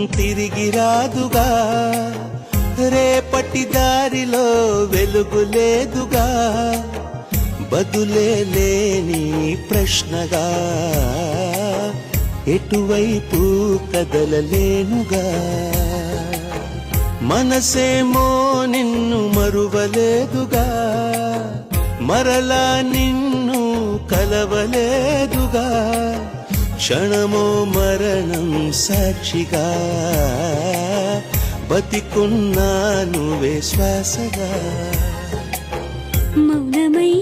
తిరిగి రాదుగా, రేపటి దారిలో వెలుగు లేదుగా, బదులే లేని ప్రశ్నగా ఎటువైపు కదలలేనుగా. మనసేమో నిన్ను మరువలేదుగా, మరలా నిన్ను కలవలేదుగా, క్షణమో మరణం సాక్షిగా బతికున్నా నువ్వే శ్వాసగా. మౌనమై